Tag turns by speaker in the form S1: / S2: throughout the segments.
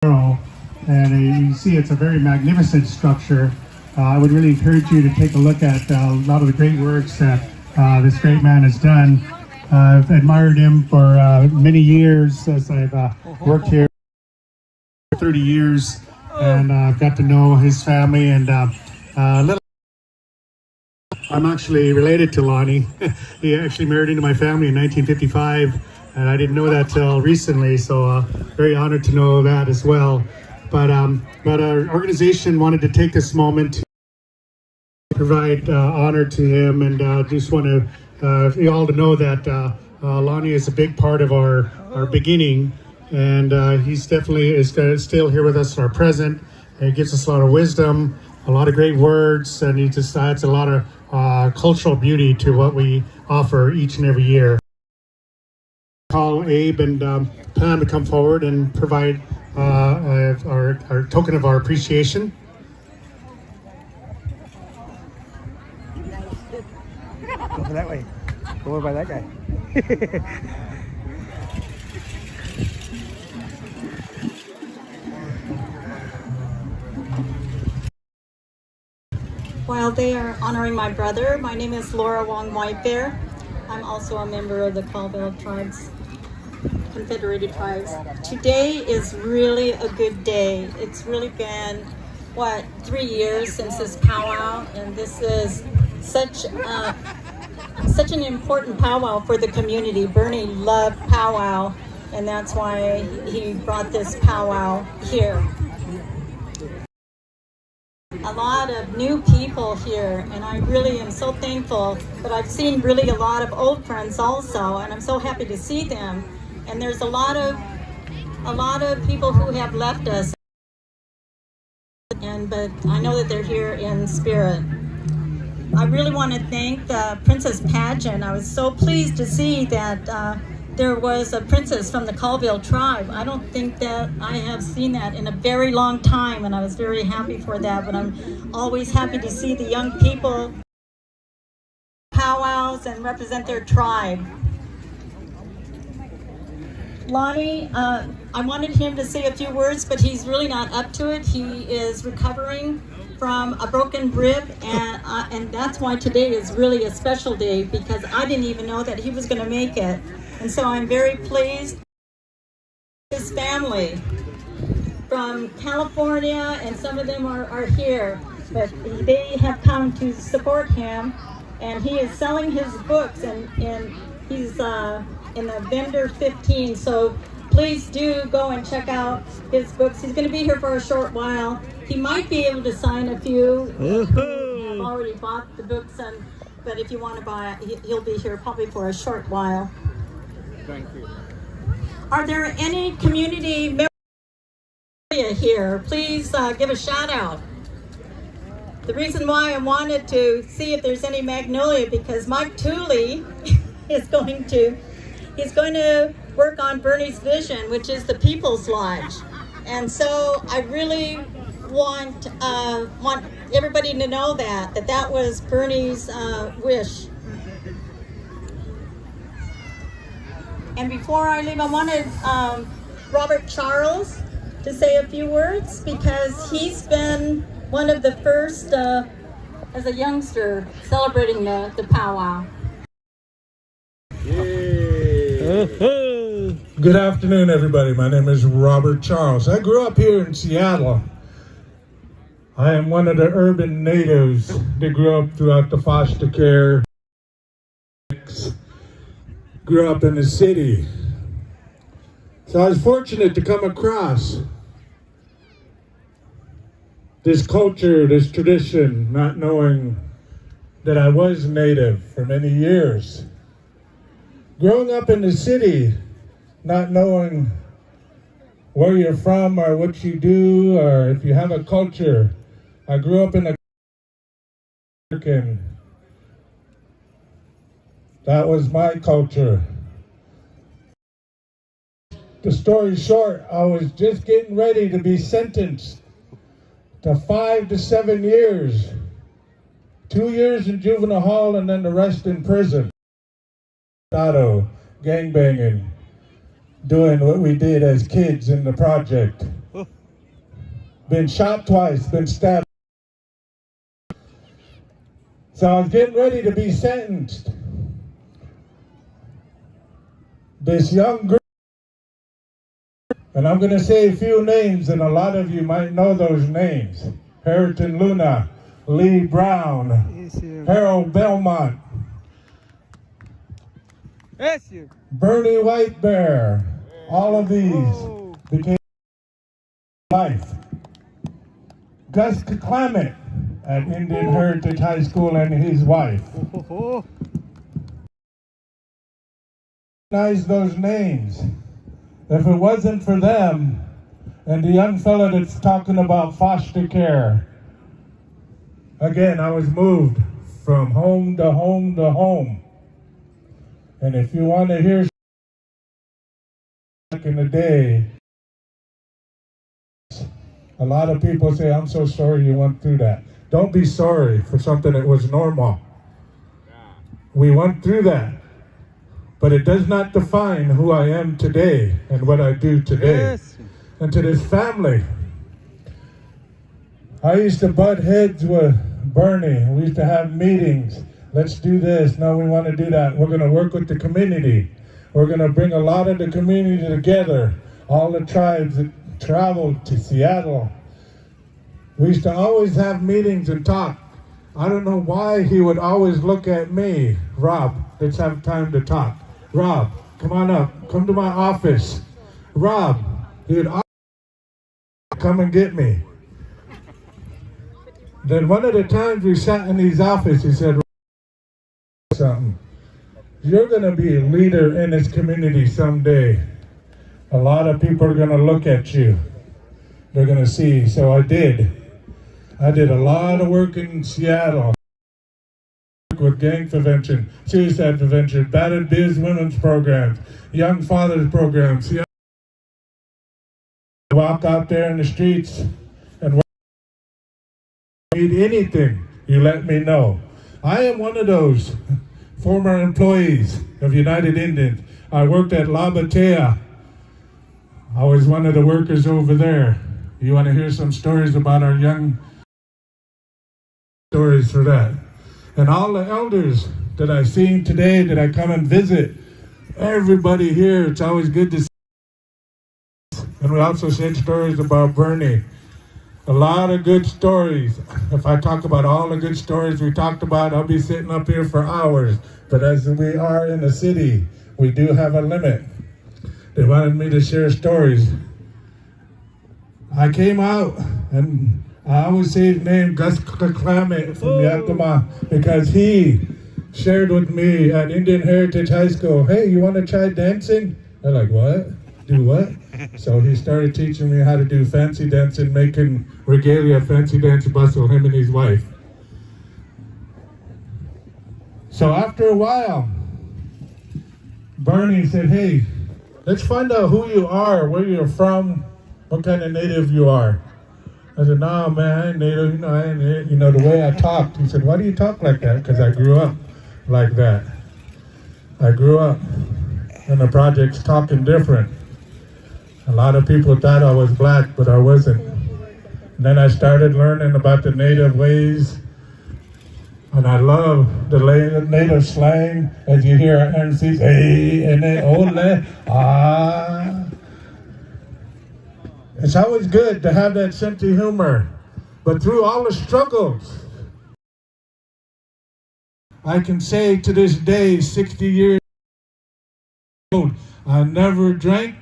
S1: and you see it's a very magnificent structure. I would really encourage you to take a look at a lot of the great works that this great man has done. I've admired him for many years as I've worked here for 30 years, and I've got to know his family. And I'm actually related to Lonnie. He actually married into my family in 1955, and I didn't know that till recently, so very honored to know that as well. But our organization wanted to take this moment to provide honor to him, and just want to you all to know that Lonnie is a big part of our beginning, and he's definitely is still here with us in our present. He gives us a lot of wisdom, a lot of great words, and he just adds a lot of cultural beauty to what we offer each and every year. Call Abe and Pam to come forward and provide our token of our appreciation.
S2: Go that way. Go over by that guy.
S3: While they are honoring my brother, my name is Lara Wong White Bear. I'm also a member of the Colville Tribes, Confederated Tribes. Today is really a good day. It's really been, 3 years since this powwow, and this is such an important powwow for the community. Bernie loved powwow, and that's why he brought this powwow here. A lot of new people here, and I really am so thankful, but I've seen really a lot of old friends also, and I'm so happy to see them. And there's a lot of people who have left us, but I know that they're here in spirit. I really want to thank the Princess Pageant. I was so pleased to see that there was a princess from the Colville tribe. I don't think that I have seen that in a very long time, and I was very happy for that. But I'm always happy to see the young people powwows and represent their tribe. Lonnie, I wanted him to say a few words, but he's really not up to it. He is recovering from a broken rib, and that's why today is really a special day, because I didn't even know that he was going to make it. And so I'm very pleased. His family from California, and some of them are here, but they have come to support him, and he is selling his books, and he's in the vendor 15, so please do go and check out his books. He's going to be here for a short while. He might be able to sign a few. I've already bought the books, but if you want to buy it, he'll be here probably for a short while.
S2: Thank you.
S3: Are there any community members here? Please give a shout out. The reason why I wanted to see if there's any Magnolia, because Mike Tooley is going to work on Bernie's vision, which is the People's Lodge. And so I really want everybody to know that was Bernie's wish. And before I leave, I wanted Robert Charles to say a few words, because he's been one of the first, as a youngster, celebrating the powwow.
S4: Good afternoon, everybody. My name is Robert Charles. I grew up here in Seattle. I am one of the urban natives that grew up throughout the foster care. Grew up in the city. So I was fortunate to come across this culture, this tradition, not knowing that I was native for many years. Growing up in the city, not knowing where you're from or what you do or if you have a culture. I grew up in a American. That was my culture. The story short, I was just getting ready to be sentenced to 5 to 7 years. 2 years in juvenile hall and then the rest in prison. Gangbanging, doing what we did as kids in the project. been shot twice, been stabbed. So I was getting ready to be sentenced. This young girl, and I'm going to say a few names, and a lot of you might know those names. Harrington Luna, Lee Brown, Harold Belmont, Bernie White Bear. All of these became life. Gus Clement at Indian Heritage High School and his wife. Recognize those names. If it wasn't for them, and the young fella that's talking about foster care, again, I was moved from home to home to home. And if you want to hear back in the day, a lot of people say, I'm so sorry you went through that. Don't be sorry for something that was normal. We went through that. But it does not define who I am today and what I do today. Yes. And to this family, I used to butt heads with Bernie. We used to have meetings. Let's do this. No, we want to do that. We're going to work with the community. We're going to bring a lot of the community together. All the tribes that traveled to Seattle. We used to always have meetings and talk. I don't know why he would always look at me. Rob, let's have time to talk. Rob, come on up. Come to my office. Rob, he would always come and get me. Then one of the times we sat in his office, he said, something. You're going to be a leader in this community someday. A lot of people are going to look at you. They're going to see. So I did. I did a lot of work in Seattle. With gang prevention, suicide prevention, battered biz women's programs, young fathers programs. Walk out there in the streets and need anything, you let me know. I am one of those former employees of United Indians. I worked at La Batea. I was one of the workers over there. You want to hear some stories about our young stories for that? And all the elders that I've seen today, that I come and visit, everybody here, it's always good to see. And we also said stories about Bernie. A lot of good stories. If I talk about all the good stories we talked about, I'll be sitting up here for hours. But as we are in the city, we do have a limit. They wanted me to share stories. I came out and I always say his name, Gus Clement from Yakima, because he shared with me at Indian Heritage High School, hey, you want to try dancing? I'm like, what? Do what? So he started teaching me how to do fancy dancing, making regalia fancy dance bustle, him and his wife. So after a while, Bernie said, hey, let's find out who you are, where you're from, what kind of native you are. I said, no, man, I ain't native, I ain't it. The way I talked. He said, why do you talk like that? Because I grew up like that. I grew up in the projects talking different. A lot of people thought I was black, but I wasn't. And then I started learning about the native ways. And I love the native slang, as you hear our MCs, hey, and then, ole, ah. It's always good to have that sense of humor, but through all the struggles, I can say to this day, 60 years old, I never drank,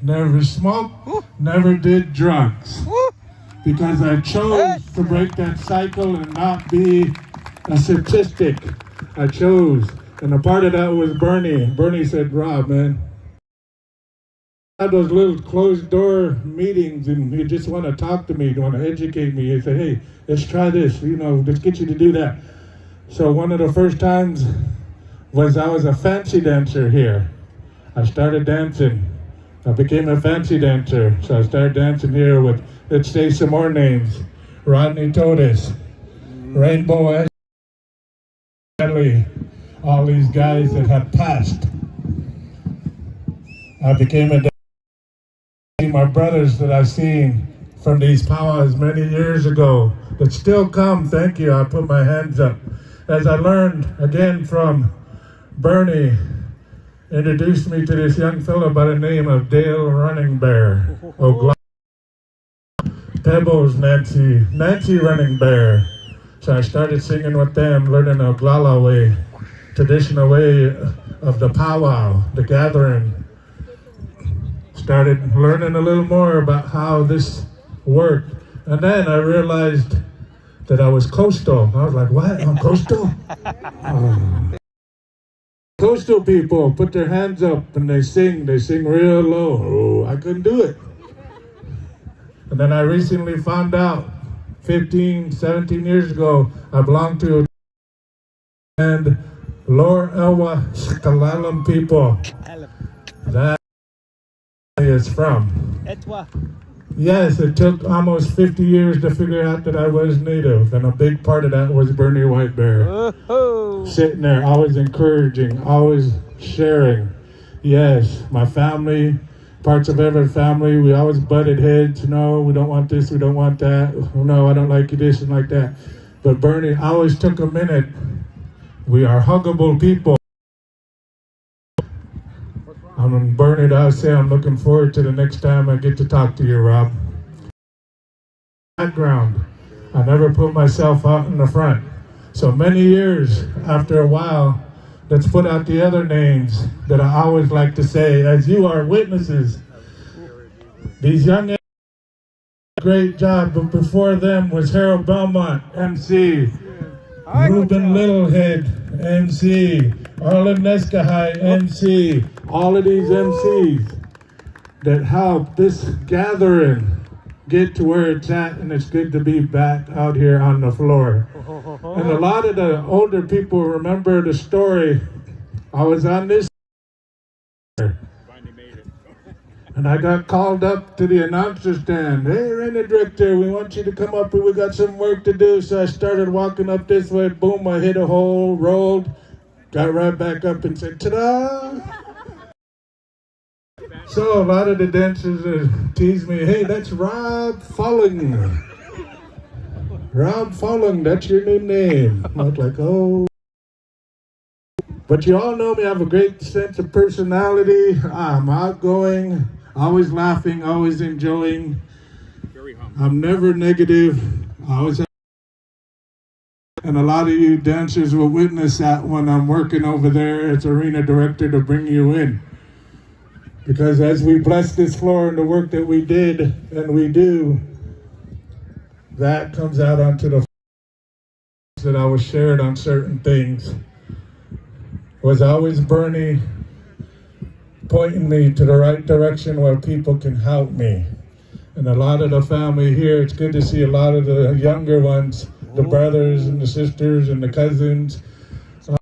S4: never smoked, never did drugs, because I chose to break that cycle and not be a statistic. I chose, and a part of that was Bernie. Bernie said, Rob, man, had those little closed door meetings and you just want to talk to me, you want to educate me. You say, hey, let's try this, let's get you to do that. So one of the first times was I was a fancy dancer here. I started dancing. I became a fancy dancer. So I started dancing here with, let's say some more names. Rodney Totis, Rainbow Ashley, all these guys that have passed. I became a my brothers that I've seen from these powwows many years ago that still come. Thank you. I put my hands up. As I learned again from Bernie, introduced me to this young fellow by the name of Dale Running Bear. Pebbles, Nancy Running Bear. So I started singing with them, learning the Oglala way, traditional way of the powwow, the gathering. Started learning a little more about how this worked. And then I realized that I was coastal. I was like, what? I'm coastal? Coastal people put their hands up and they sing real low. Oh, I couldn't do it. And then I recently found out, 15, 17 years ago, I belonged to and Lower Elwha Shkalalam people. That is from. Yes, it took almost 50 years to figure out that I was Native, and a big part of that was Bernie White Bear. Sitting there, always encouraging, always sharing. Yes, my family, parts of every family, we always butted heads. No, we don't want this, we don't want that. No, I don't like you this and like that. But Bernie always took a minute. We are huggable people. I'm Bernie, I say I'm looking forward to the next time I get to talk to you, Rob. Background, I never put myself out in the front. So many years after a while, let's put out the other names that I always like to say, as you are witnesses. These young did a great job, but before them was Harold Belmont, MC, Ruben Littlehead, MC, Arlen Neskahai, MC, all of these MCs that helped this gathering get to where it's at, and it's good to be back out here on the floor. And a lot of the older people remember the story. I was on this and I got called up to the announcer stand. Hey, Raina Director, we want you to come up and we got some work to do. So I started walking up this way, boom, I hit a hole, rolled, got right back up and said, ta-da! So a lot of the dancers tease me, hey, that's Rob Falling. Rob Falling, that's your new name. I was like, oh. But you all know me, I have a great sense of personality. I'm outgoing, always laughing, always enjoying. I'm never negative. I always have. And a lot of you dancers will witness that when I'm working over there as arena director to bring you in. Because as we bless this floor and the work that we did and we do, that comes out onto the that I was shared on certain things. Was always Bernie pointing me to the right direction where people can help me. And a lot of the family here, it's good to see a lot of the younger ones, the brothers and the sisters and the cousins. Some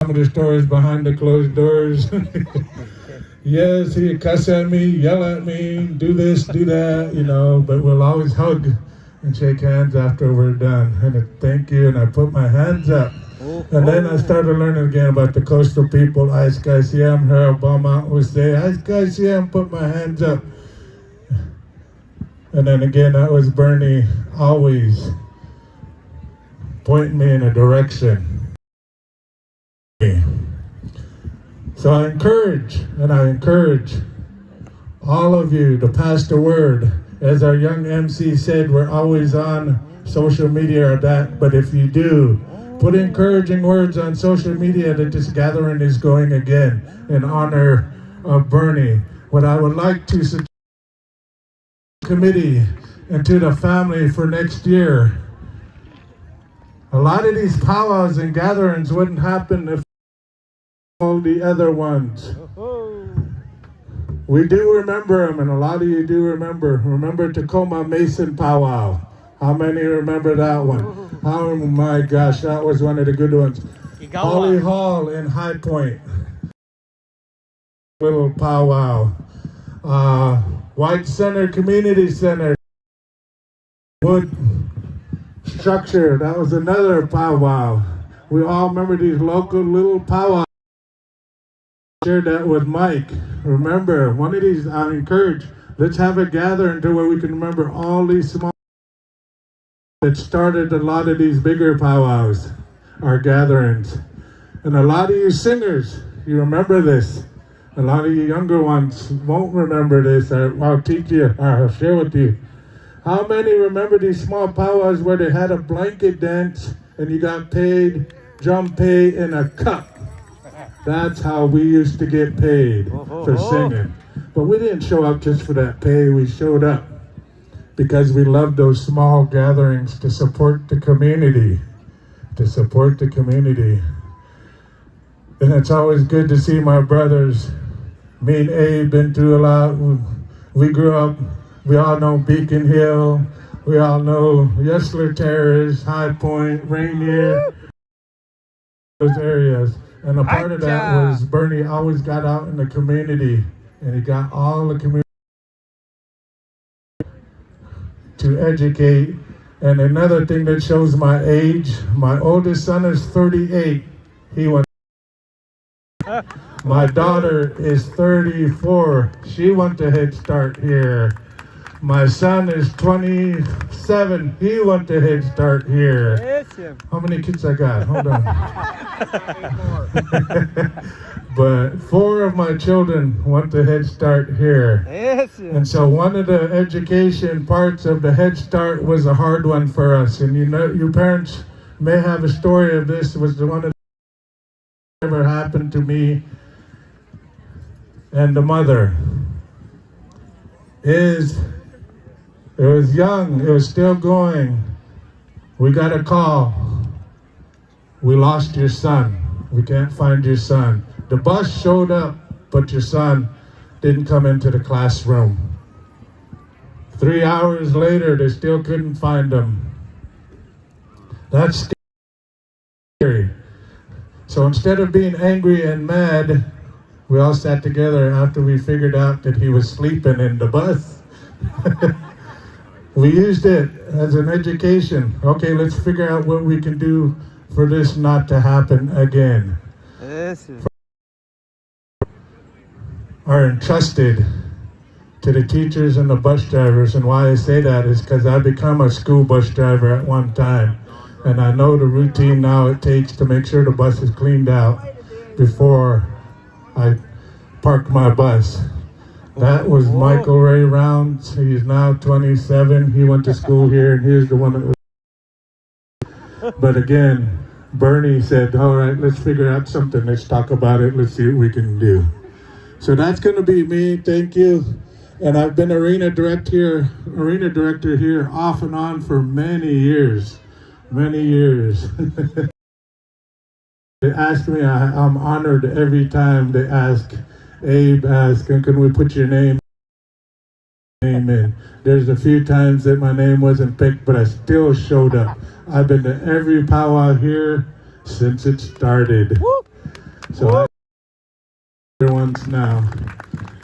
S4: of the stories behind the closed doors. Yes, he'd cuss at me, yell at me, do this, do that, you know, but we'll always hug and shake hands after we're done. And thank you, and I put my hands up. And then I started learning again about the coastal people. Ice guys, yeah, I'm Harold Belmont would say, Ice guys, yeah, I'm put my hands up. And then again, that was Bernie always pointing me in a direction. So I encourage all of you to pass the word. As our young MC said, we're always on social media or that, but if you do, put encouraging words on social media that this gathering is going again in honor of Bernie. What I would like to suggest to the committee and to the family for next year, a lot of these powwows and gatherings wouldn't happen if all the other ones. We do remember them, and a lot of you do remember. Remember Tacoma Mason Powwow. How many remember that one? Oh my gosh, that was one of the good ones. Holly Hall in High Point. Little powwow. White Center Community Center. Wood Structure, that was another powwow. We all remember these local little powwows. Shared that with Mike. Remember, one of these, I encourage Let's have a gathering to where we can remember all these small that started a lot of these bigger powwows, our gatherings. And a lot of you singers, you remember this. A lot of you younger ones won't remember this. I'll teach you, I'll share with you. How many remember these small powwows where they had a blanket dance and you got paid, drum pay in a cup? That's how we used to get paid for singing. But we didn't show up just for that pay. We showed up because we loved those small gatherings to support the community. To support the community. And it's always good to see my brothers. Me and Abe been through a lot. We grew up, we all know Beacon Hill. We all know Yesler Terrace, High Point, Rainier, those areas. And a part of that was Bernie always got out in the community, and he got all the community to educate. And another thing that shows my age, my oldest son is 38. He went. My daughter is 34. She went to Head Start here. My son is 27. He went to Head Start here. How many kids I got? Hold on. But 4 of my children went to Head Start here. And so one of the education parts of the Head Start was a hard one for us. And you know, your parents may have a story of this. It was the one that ever happened to me and the mother. It was young, it was still going. We got a call. We lost your son. We can't find your son. The bus showed up, but your son didn't come into the classroom. 3 hours later, they still couldn't find him. That's scary. So instead of being angry and mad, we all sat together after we figured out that he was sleeping in the bus. We used it as an education. Okay, let's figure out what we can do for this not to happen again. Are entrusted to the teachers and the bus drivers. And why I say that is because I become a school bus driver at one time. And I know the routine now it takes to make sure the bus is cleaned out before I park my bus. That was Michael Ray Rounds. He's now 27. He went to school here, and he's the one that was. But again, Bernie said, all right, let's figure out something. Let's talk about it. Let's see what we can do. So that's going to be me. Thank you. And I've been arena director here off and on for many years. Many years. They ask me, I'm honored every time they ask. Abe asked, can we put your name in? There's a few times that my name wasn't picked, but I still showed up. I've been to every powwow here since it started. So I'm ones now.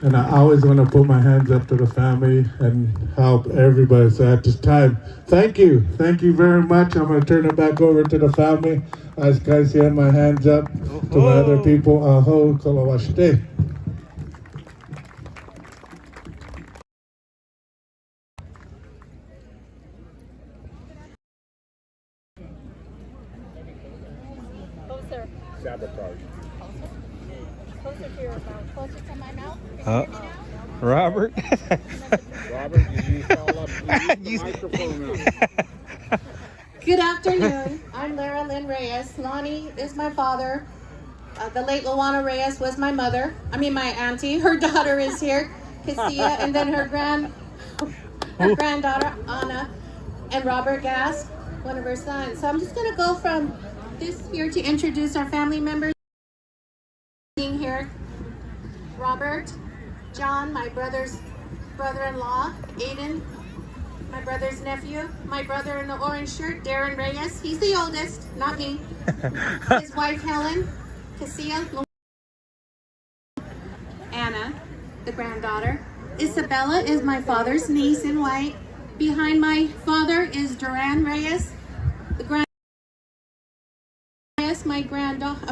S4: And I always want to put my hands up to the family and help everybody. So at this time, thank you. Thank you very much. I'm going to turn it back over to the family. As guys see my hands up to my other people. Aho, kalawashte.
S2: Sabotage.
S5: Closer to your mouth. Closer to my mouth.
S2: Robert?
S6: Robert, you fall up. You use the microphone now.
S5: Good afternoon. I'm Lara Lynn Reyes. Lonnie is my father. The late Luana Reyes was my mother. I mean my auntie. Her daughter is here, Cassia, and then her granddaughter, Anna, and Robert Gass, one of her sons. So I'm just going to go from this here to introduce our family members. Being here, Robert, John, my brother's brother-in-law, Aiden, my brother's nephew, my brother in the orange shirt, Darren Reyes. He's the oldest, not me. His wife, Helen, Cassia, Anna, the granddaughter. Isabella is my father's niece in white. Behind my father is Duran Reyes, the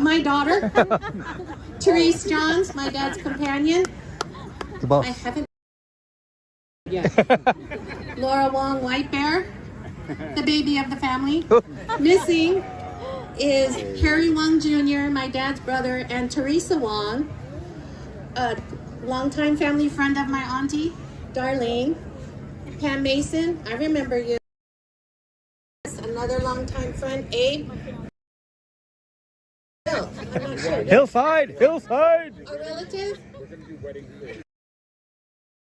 S5: my daughter. Therese Johns, my dad's companion. I haven't Yeah. Laura Wong White Bear, the baby of the family. Missing is Harry Wong Jr., my dad's brother, and Teresa Wong, a longtime family friend of my auntie, Darlene. Pam Mason, I remember you. Another longtime friend, Abe. Bill, I'm not sure.
S2: Hillside, hillside.
S5: A relative?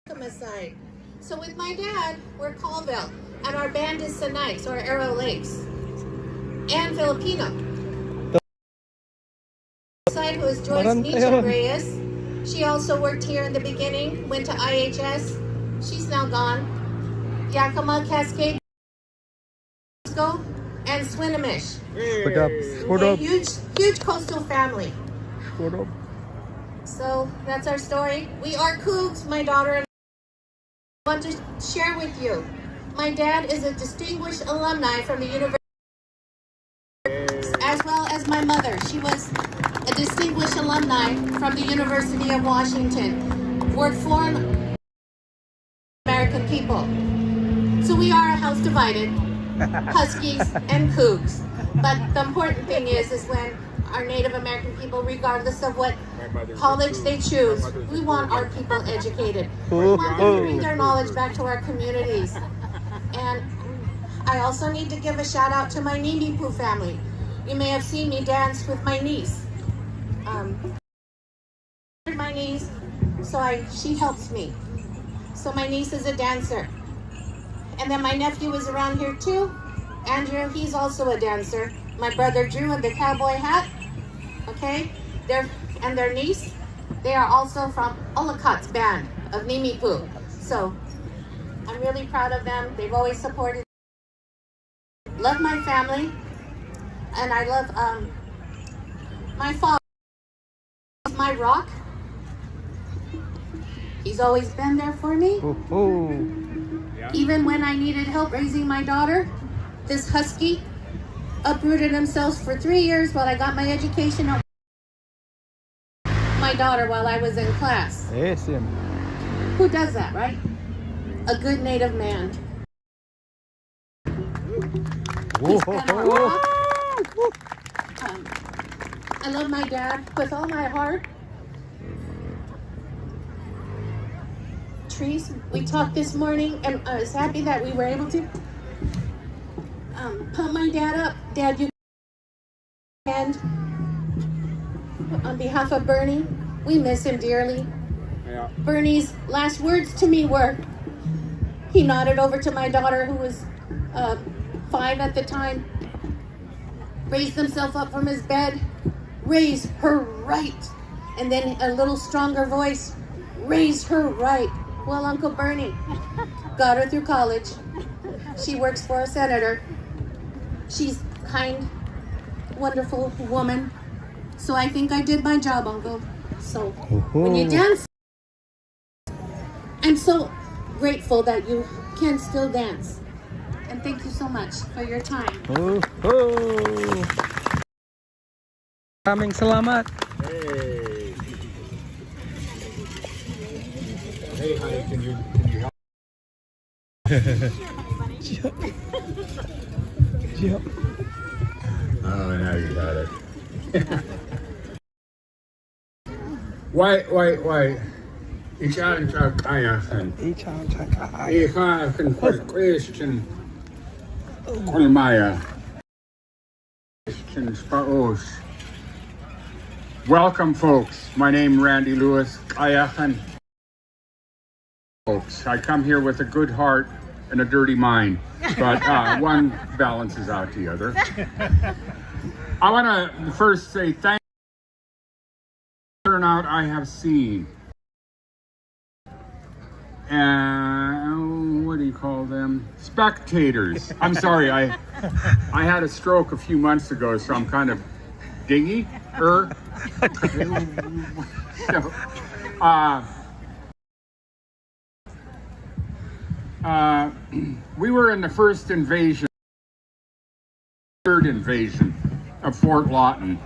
S5: Aside. So with my dad, we're Colville, and our band is Sinites, or Arrow Lakes, and Filipino. Side who is Joyce Meacham Reyes. She also worked here in the beginning, went to IHS. She's now gone. Yakima, Cascade, and Swinomish.
S2: What up? What
S5: A
S2: up?
S5: huge coastal family.
S2: What up?
S5: So that's our story. We are Cougs, my daughter and I want to share with you. My dad is a distinguished alumni from the university, as well as my mother. She was a distinguished alumni from the University of Washington. Worked for American people. So we are a house divided, Huskies and Cougs. But the important thing is when our Native American people, regardless of what college they choose, we want our people educated. We want them to bring their knowledge back to our communities. And I also need to give a shout out to my Nimipu family. You may have seen me dance with my niece. My niece, so she helps me. So my niece is a dancer. And then my nephew is around here too. Andrew, he's also a dancer. My brother Drew in the cowboy hat. Okay? And their niece, they are also from Olcott's band of Nimipu. So I'm really proud of them. They've always supported. Love my family. And I love my father. He's my rock. He's always been there for me. Even when I needed help raising my daughter, this husky uprooted himself for 3 years while I got my education. My daughter while I was in class.
S2: Yes, him.
S5: Who does that, right? A good Native man. He's been a rock. I love my dad with all my heart. Trees, we talked this morning, and I was happy that we were able to pump my dad up. Dad, you and on behalf of Bernie, we miss him dearly.
S6: Yeah.
S5: Bernie's last words to me were, he nodded over to my daughter who was 5 at the time, raised himself up from his bed, raise her right, and then a little stronger voice, raise her right. Well, Uncle Bernie got her through college. She works for a senator. She's a kind, wonderful woman. So I think I did my job, Uncle. So when you dance, I'm so grateful that you can still dance. And thank you so much for your time.
S2: Maraming salamat.
S6: Hey, honey, can you help?
S2: Yep.
S6: Oh, now you got it. Wait. Ichan Chakayahan. Ichakan question. Kolmaya. Questions Paos. Welcome, folks. My name Randy Lewis. Kayahan. Folks, I come here with a good heart and a dirty mind, but one balances out the other. I want to first say thank you for the turnout I have seen. And what do you call them? Spectators. I'm sorry, I had a stroke a few months ago, so I'm kind of dingy. We were in the first invasion, third invasion of Fort Lawton.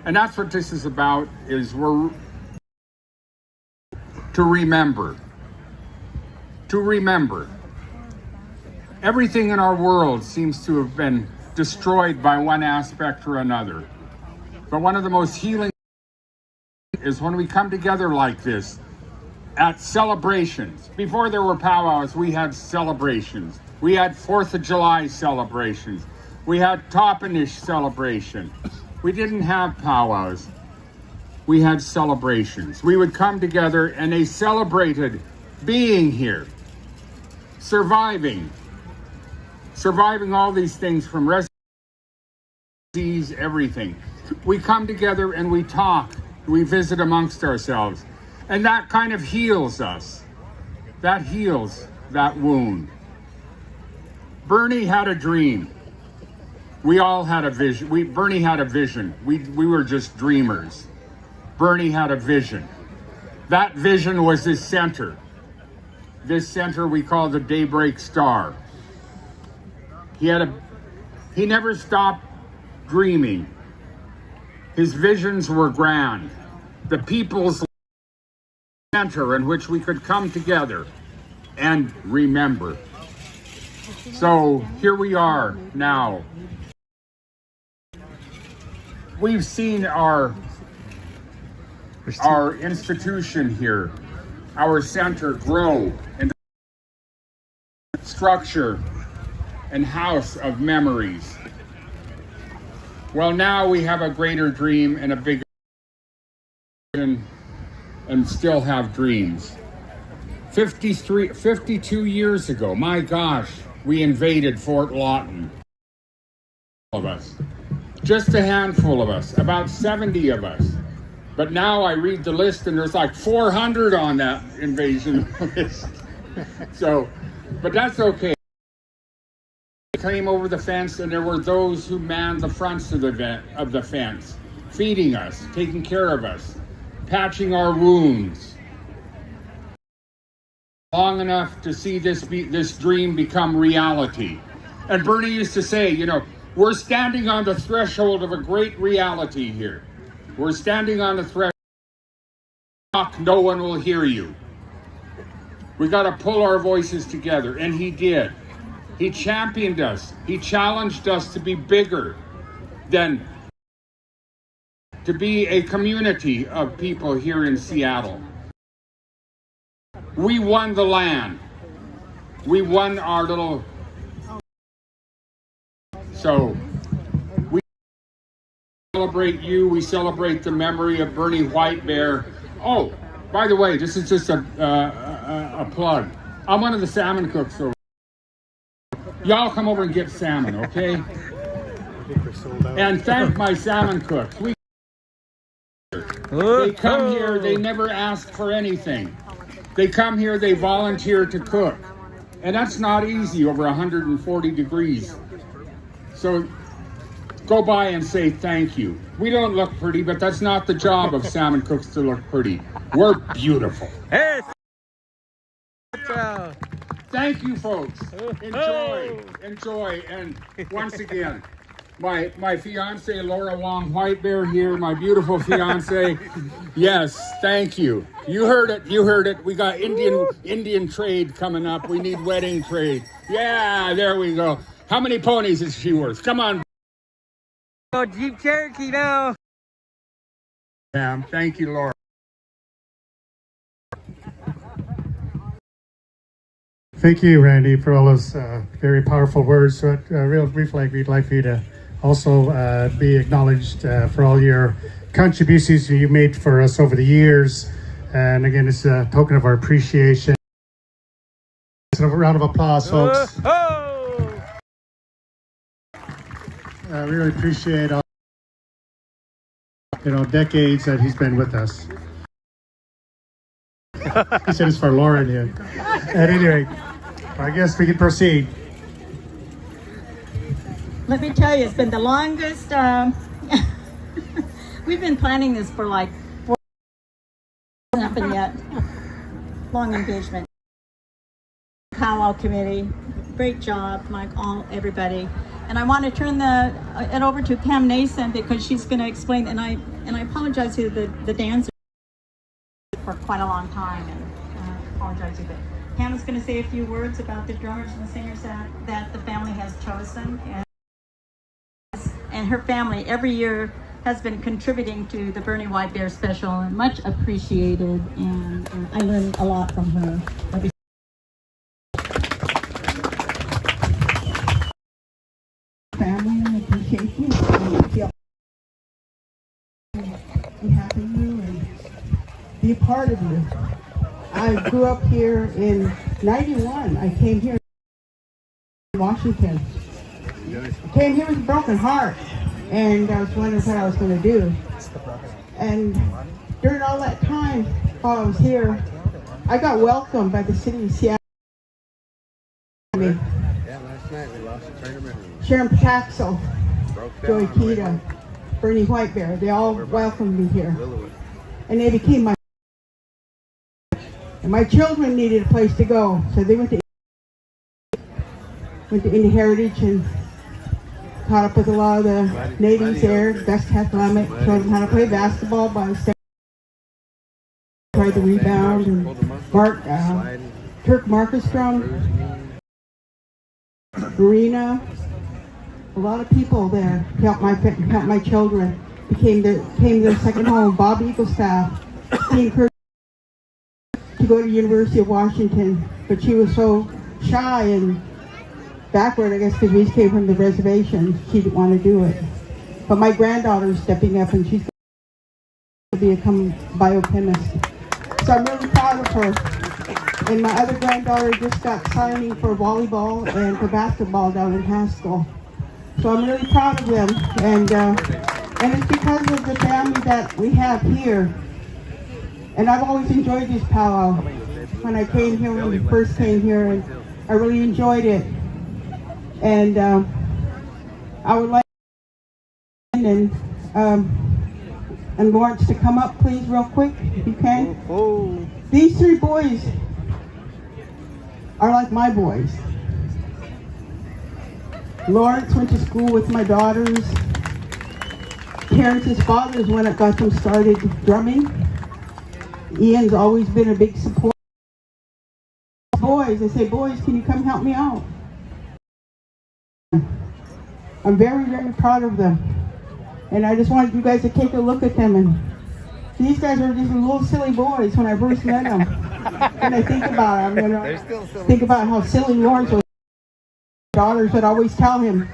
S6: And that's what this is about, is we're to remember to remember. Everything in our world seems to have been destroyed by one aspect or another. But one of the most healing is when we come together like this at celebrations. Before there were powwows, we had celebrations. We had 4th of July celebrations. We had Toppenish celebration. We didn't have powwows. We had celebrations. We would come together and they celebrated being here, surviving all these things from disease, everything. We come together and we talk, we visit amongst ourselves, and that kind of heals us. That heals that wound. Bernie had a dream. We all had a vision. Bernie had a vision. We were just dreamers. Bernie had a vision. That vision was his center. This center we call the Daybreak Star. He never stopped dreaming. His visions were grand. The people's center in which we could come together and remember. So here we are now. We've seen our institution here, our center grow into structure and house of memories. Well, now we have a greater dream and a bigger vision and still have dreams. 52 years ago, my gosh, we invaded Fort Lawton. All of us. Just a handful of us, about 70 of us. But now I read the list and there's like 400 on that invasion list. So, but that's okay. Came over the fence and there were those who manned the fronts of the fence, feeding us, taking care of us, patching our wounds. Long enough to see this dream become reality. And Bernie used to say, you know, we're standing on the threshold of a great reality here. We're standing on the threshold. No one will hear you. We got to pull our voices together, and he did. He championed us. He challenged us to be bigger than to be a community of people here in Seattle. We won the land. We won our little... So, we celebrate you. We celebrate the memory of Bernie White Bear. Oh, by the way, this is just a plug. I'm one of the salmon cooks over. Y'all come over and get salmon, okay? And thank my salmon cooks. They come here, they never ask for anything. They come here, they volunteer to cook. And that's not easy over 140 degrees. So go by and say thank you. We don't look pretty, but that's not the job of salmon cooks to look pretty. We're beautiful.
S2: Hey!
S6: Thank you, folks. Enjoy. And once again, my fiance Laura Wong White Bear here, my beautiful fiance. Yes, thank you. You heard it. We got Indian trade coming up. We need wedding trade. Yeah, there we go. How many ponies is she worth? Come on.
S2: Oh, Jeep Cherokee now.
S6: Pam, thank you, Laura.
S1: Thank you, Randy, for all those very powerful words. So, real briefly, we'd like for you to also be acknowledged for all your contributions you've made for us over the years. And again, it's a token of our appreciation. A round of applause, folks. We really appreciate all, decades that he's been with us. He said it's for Lauren here. At any rate, I guess we can proceed.
S3: Let me tell you, it's been the longest. We've been planning this for like 4 years, nothing yet. Long engagement. Powwow committee, great job, Mike, everybody. And I want to turn it over to Pam Nason because she's going to explain. And I apologize to the dancers for quite a long time, and apologize a bit. Pam is going to say a few words about the drummers and singers that the family has chosen. And her family every year has been contributing to the Bernie White Bear special, and much appreciated, and I learned a lot from her.
S7: Family and appreciate you and feel be happy you and be a part of you. I grew up here in 91. I came here in Washington. I came here with a broken heart, and I was wondering what I was going to do. And during all that time while I was here, I got welcomed by the city of Seattle.
S2: Yeah, last night we lost a tournament.
S7: Sharon Paxel, Joey Kita, Bernie White Bear, they all welcomed me here. And they became my... And my children needed a place to go, so they went to Indian Heritage and caught up with a lot of the natives there. Gus Catholic showed them how to play basketball by tried to rebound, and Turk Markestrom, Marina, a lot of people there helped my children. Became their second home. Bob Eaglestaff, he encouraged to go to University of Washington, but she was so shy and backward, I guess, because we came from the reservation. She didn't want to do it. But my granddaughter's stepping up, and she's going to become a biochemist. So I'm really proud of her. And my other granddaughter just got signing for volleyball and for basketball down in Haskell. So I'm really proud of them. And it's because of the family that we have here. And I've always enjoyed this powwow. When I came here, when we first came here, and I really enjoyed it. And I would like and Lawrence to come up, please, real quick, if you can. These three boys are like my boys. Lawrence went to school with my daughters. Terrence's father is one that got them started drumming. Ian's always been a big supporter. Boys, I say, boys, can you come help me out? I'm very, very proud of them. And I just wanted you guys to take a look at them. And these guys are just little silly boys when I first met them. When I think about it, I'm going to think about how silly Lawrence was. Daughters would always tell him,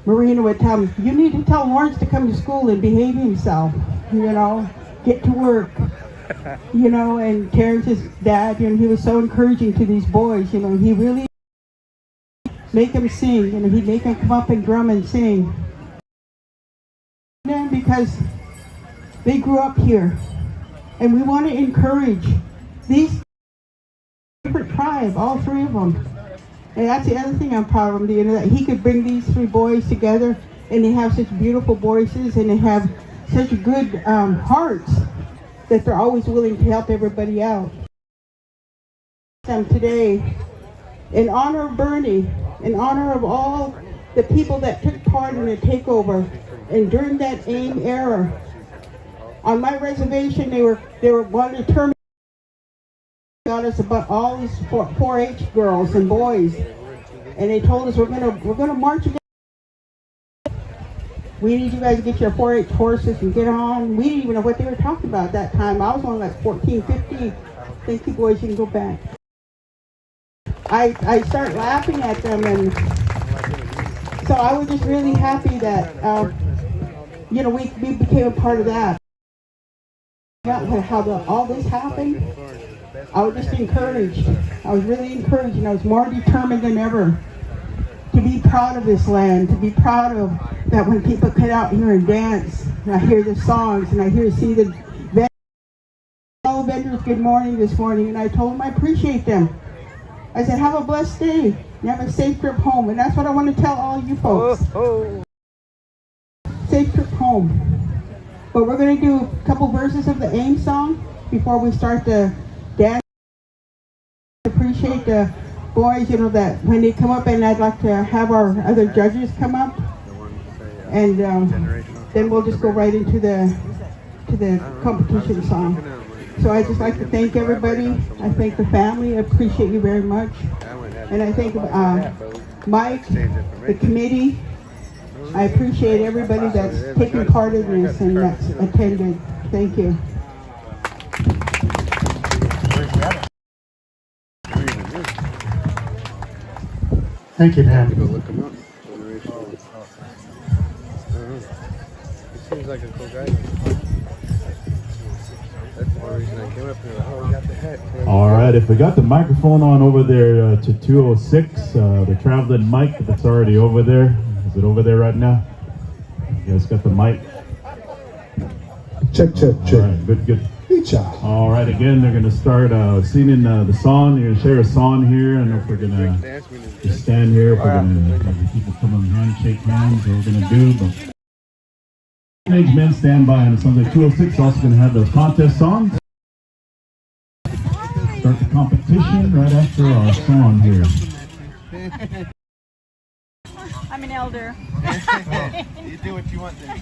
S7: Marina would tell him, you need to tell Lawrence to come to school and behave himself, you know, get to work, you know. And Terrence's dad, you know, he was so encouraging to these boys, you know, he really make them sing, you know, he'd make them come up and drum and sing. And because they grew up here, and we want to encourage these different tribe, all three of them. And that's the other thing I'm proud of him, you know, that he could bring these three boys together, and they have such beautiful voices, and they have such good hearts that they're always willing to help everybody out. Today, in honor of Bernie, in honor of all the people that took part in the takeover, and during that AIM era, on my reservation, they were wanting to terminate us about all these 4-H girls and boys, and they told us we're gonna march again. We need you guys to get your 4-H horses and get on. We didn't even know what they were talking about at that time. I was only like 14, 15. Thank you, boys. You can go back. I started laughing at them, and so I was just really happy that you know, we became a part of that. How all this happened, I was just encouraged. I was really encouraged, and I was more determined than ever to be proud of this land, to be proud of that when people come out here and dance, and I hear the songs, and I see the vendors. All the vendors, good morning this morning, and I told them I appreciate them. I said, have a blessed day, and have a safe trip home, and that's what I want to tell all you folks. Safe trip home. But we're going to do a couple verses of the AIM song before we start the dance. Appreciate the boys, you know, that when they come up, and I'd like to have our other judges come up, and then we'll just go right into the competition song. So I just like to thank everybody. I thank the family. I appreciate you very much. And I thank Mike, the committee. I appreciate everybody that's taken part in this and that's attended. Thank you.
S1: Thank you, Pam.
S2: Go look him up. He seems like a cool guy. That's one reason I came up here. Oh, we got the hat.
S8: All right, if we got the microphone on over there to 206, the traveling mic, if it's already over there. Is it over there right now? You guys got the mic?
S4: Check, check,
S8: All
S4: check.
S8: right, good, good.
S4: Good job.
S8: All right, again, they're going to start singing the song. They're going to share a song here. I don't know if we're going to just stand here, if we're going to have people come on hand, shake hands, what we're going to do. But teenage men stand by, and it sounds like 206 is also going to have those contest songs. Start the competition right after our song here.
S3: I'm an elder.
S2: You do what you want then.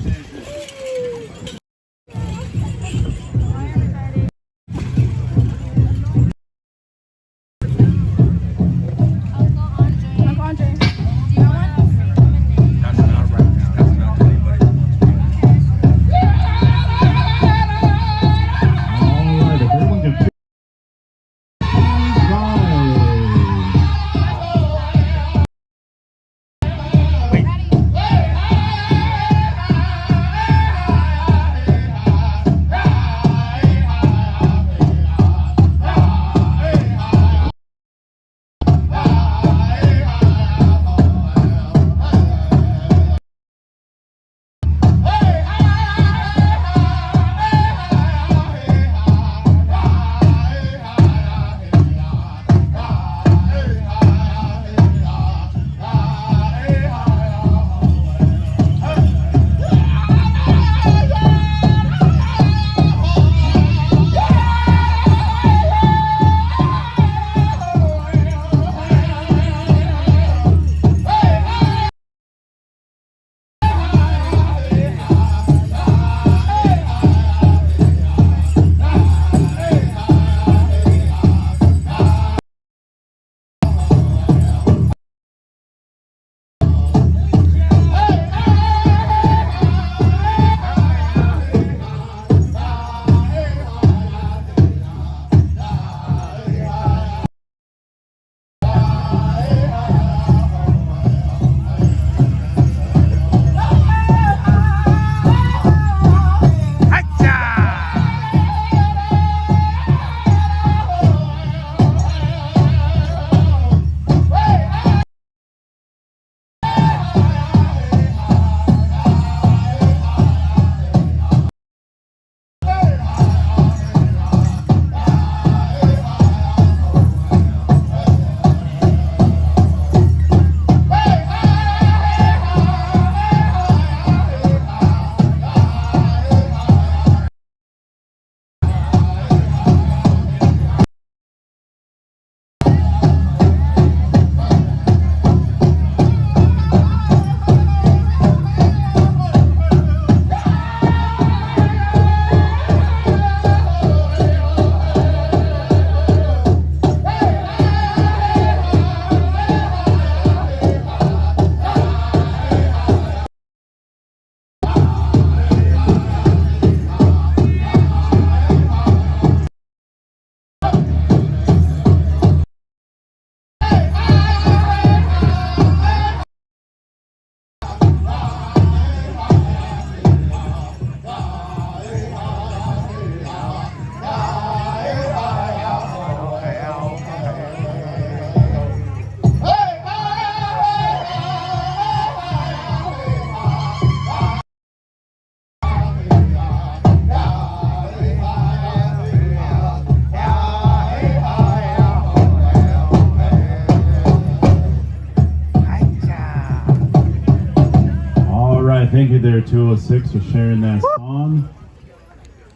S8: Thank you there, 206, for sharing that song.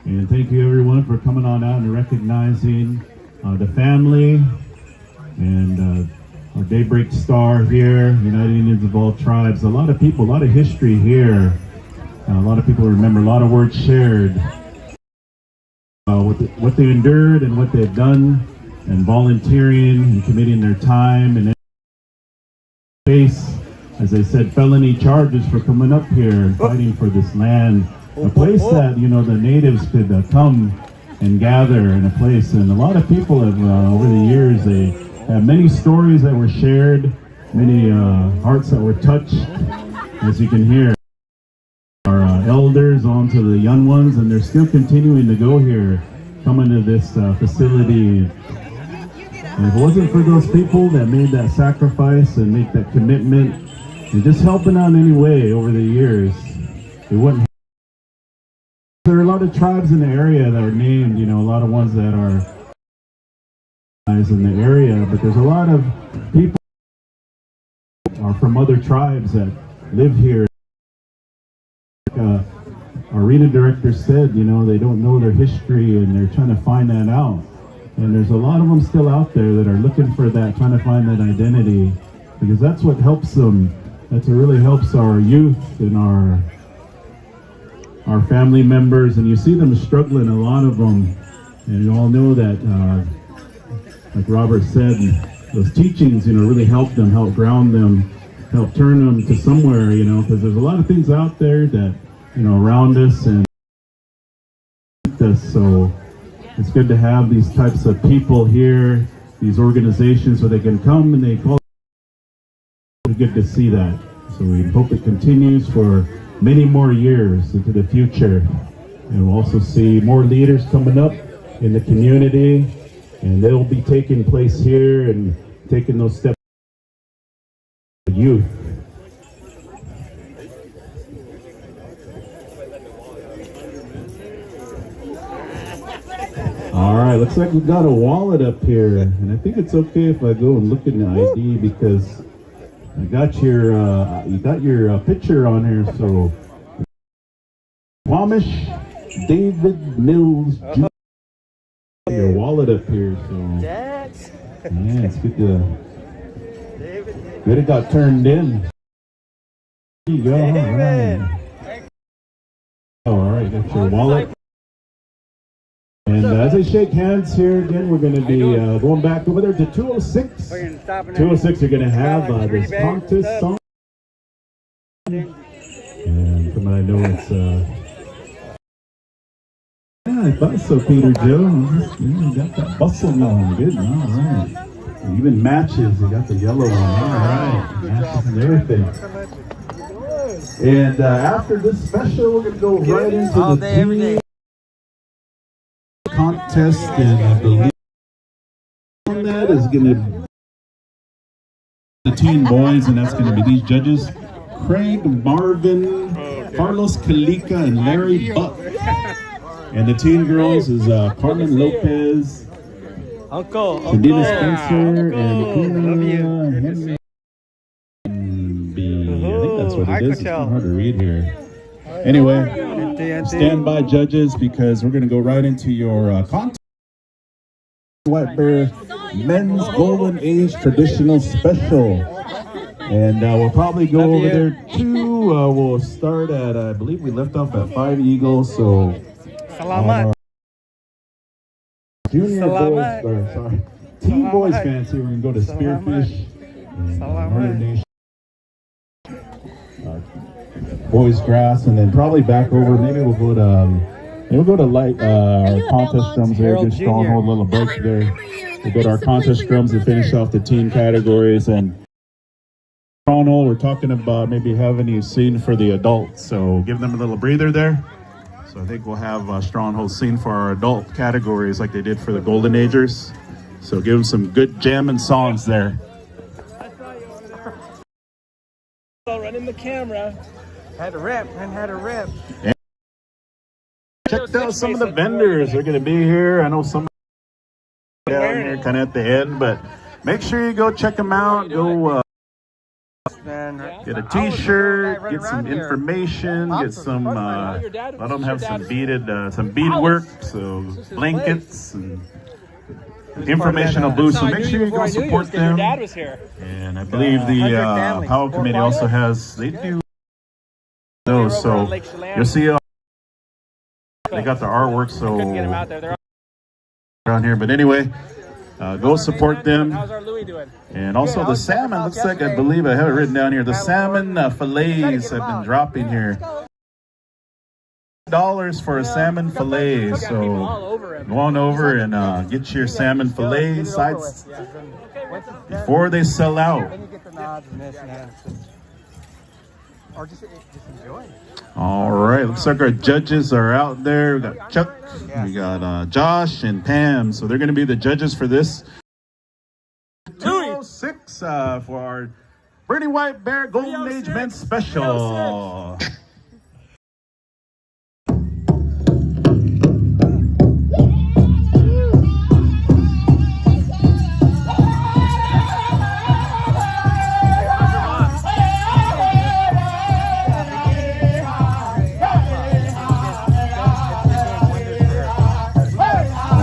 S8: And thank you, everyone, for coming on out and recognizing the family and our Daybreak Star here, United Indians of all tribes. A lot of people, a lot of history here. A lot of people remember, a lot of words shared what they endured and what they've done, and volunteering and committing their time and face, as I said, felony charges for coming up here and fighting for this land, a place that, you know, the natives could come and gather in a place. And a lot of people have, over the years, they have many stories that were shared, many hearts that were touched, as you can hear. Our elders on to the young ones, and they're still continuing to go here, coming to this facility. And if it wasn't for those people that made that sacrifice and make that commitment and just helping out in any way over the years, it wouldn't. There are a lot of tribes in the area that are named, you know, a lot of ones that are in the area, but there's a lot of people are from other tribes that live here. Our arena director said, you know, they don't know their history and they're trying to find that out. And there's a lot of them still out there that are looking for that, trying to find that identity, because that's what helps them. That's what really helps our youth and our family members. And you see them struggling, a lot of them. And you all know that, like Robert said, those teachings, you know, really help them, help ground them, help turn them to somewhere, you know, because there's a lot of things out there that, you know, around us and us. So it's good to have these types of people here, these organizations, where they can come and they call. It's good to see that. So we hope it continues for many more years into the future. And we'll also see more leaders coming up in the community, and they'll be taking place here and taking those steps for the youth. All right, looks like we've got a wallet up here, and I think it's okay if I go and look in the ID, because I got your you got your picture on here. So Wamish David Mills Jr. Your wallet up here. So yeah, it's good to good it got turned in. There you go. All right, that's your wallet. And as I shake hands here again, we're going to be going back over there to 206. 206 are going to have this contest song. And from what I know, it's yeah, I thought so, Peter Joe. You got that bustle on. Good. All right. It even matches. You got the yellow one. All right. Matches and everything. And after this special, we're going to go right into the team contest, and I believe on that is going to be the teen boys, and that's going to be these judges: Craig Marvin, Carlos Kalika, and Larry Buck. And the teen girls is Carmen Lopez, Sadina Spencer, and Kuna Henry. I think that's what it is. It's kind of hard to read here. Anyway, stand by, judges, because we're going to go right into your contest. White Bear Men's Golden Age Traditional Special. And we'll probably go over there too. We'll start at, I believe we left off at 5 Eagles. So, junior boys, or sorry, teen boys fans here, we're going to go to Spearfish and Northern Nation. Boys grass, and then probably back over. Maybe we'll go to light our contest drums there. Just stronghold, a little break there. We'll go to our contest drums and finish off the team categories. And stronghold, we're talking about maybe having you scene for the adults, so give them a little breather there. So I think we'll have stronghold scene for our adult categories like they did for the Golden Agers. So give them some good jamming songs there.
S2: Running the camera. Had a rep.
S8: Check out some of the vendors. They're going to be here. I know some down here kind of at the end, but make sure you go check them out. Go get a t-shirt, get some information, get some, let them have some beadwork, so blankets and informational booths. So make sure you go support them. And I believe the Powell Committee also has, they do those, so you'll see they got the artwork, so around here. But anyway, go support them.
S2: How's our Louis doing?
S8: And also the salmon, looks like, I believe I have it written down here, the salmon fillets have been dropping here. $1 for a salmon fillet, so go on over and get your salmon fillet sides before they sell out.
S2: Then you get the nods and this and that. Or just enjoy.
S8: All right, looks like our judges are out there. We got Chuck, we got Josh and Pam, so they're going to be the judges for this. 206 for our Bernie White Bear Golden Age Men's Special.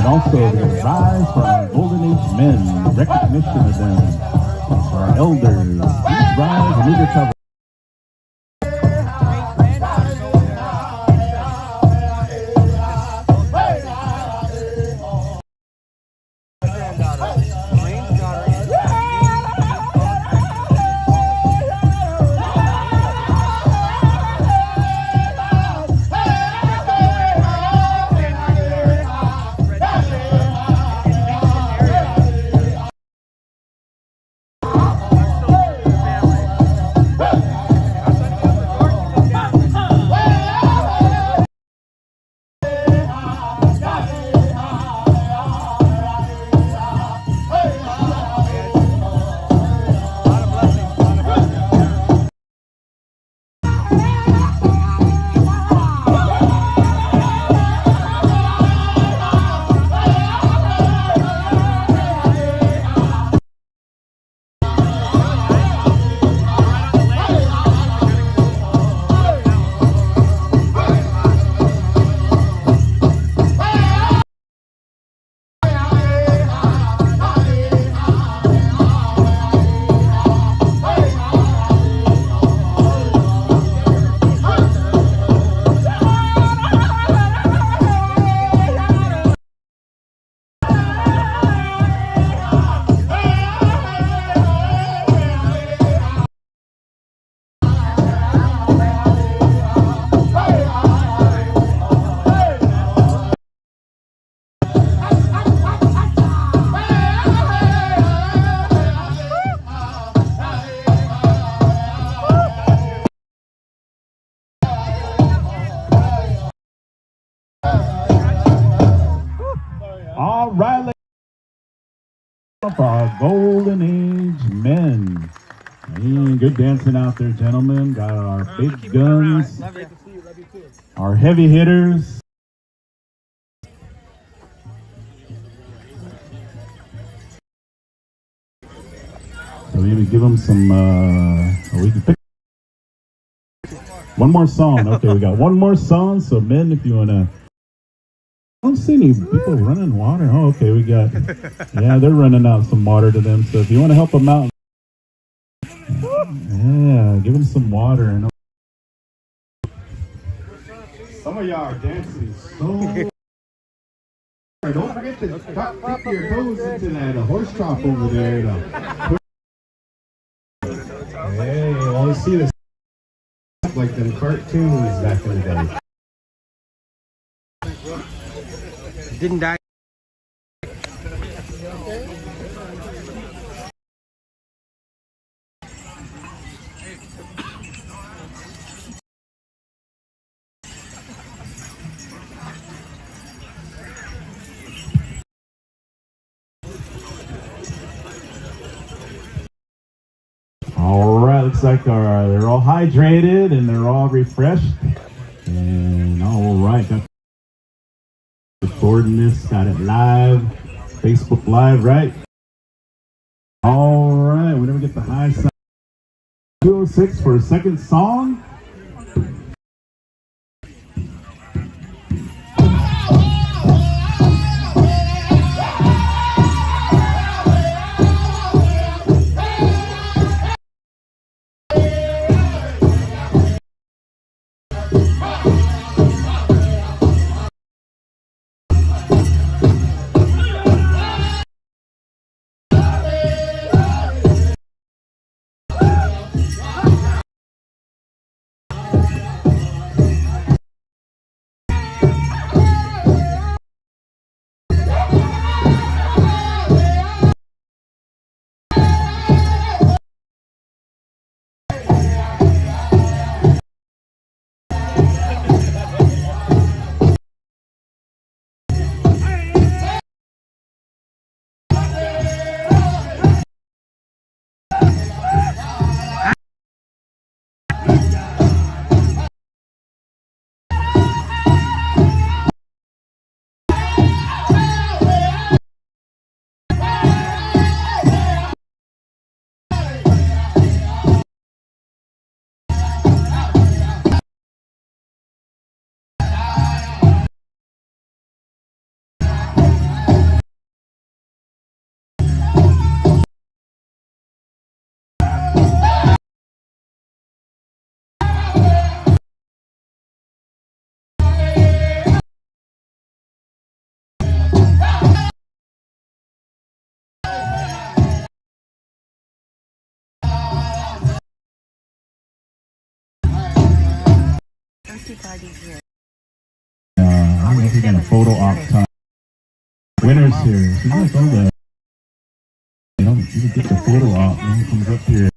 S8: Also, the rise for our Golden Age men, recognition of them, for our elders, rise and leader cover. All right, of our Golden Age men. Hey, good dancing out there, gentlemen. Got our big guns, our heavy hitters. So maybe give them some, we can pick one more song. Okay, we got one more song. So men, if you want to, I don't see any people running water. Oh, okay, we got, yeah, they're running out some water to them. So if you want to help them out, yeah, give them some water. And some of y'all are dancing so. Don't forget to dip your toes into that horse trough over there. Hey, I want to see this like them cartoons back in the day.
S2: Didn't die.
S8: All right, looks like they're all hydrated and they're all refreshed. And all right, got recording this, got it live, Facebook Live, right? All right, whenever we get the high side, 206 for a second song. I don't know if we got a photo op time. Winners here. So you guys know that. You know, you can get the photo op. One comes up here.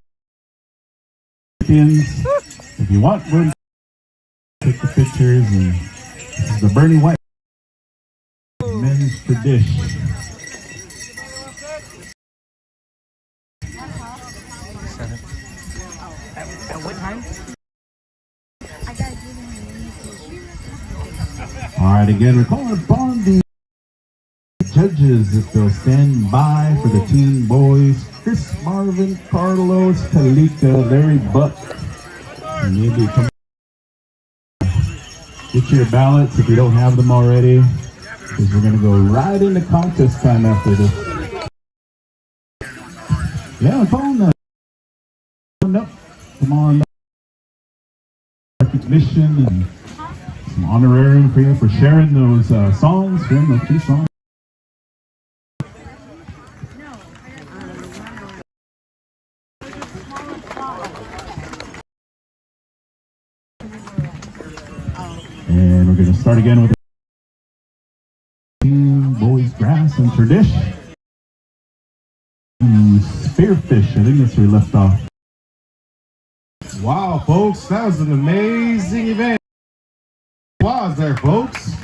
S8: Champions. If you want, we'll take the pictures. And this is the Bernie White men's tradition.
S2: At what time?
S8: All right, again, we're calling upon the judges if they'll stand by for the teen boys. Chris, Marvin, Carlos, Talika, Larry Buck. And maybe come get your ballots if you don't have them already, because we're going to go right into contest time after this. Yeah, I'm calling that. Come on up. Recognition and some honorarium for you for sharing those songs, sharing those 2 songs. And we're going to start again with Team Boys Grass and Tradition. Spearfish, I think that's where we left off.
S4: Wow, folks, that was an amazing event. Applause there, folks.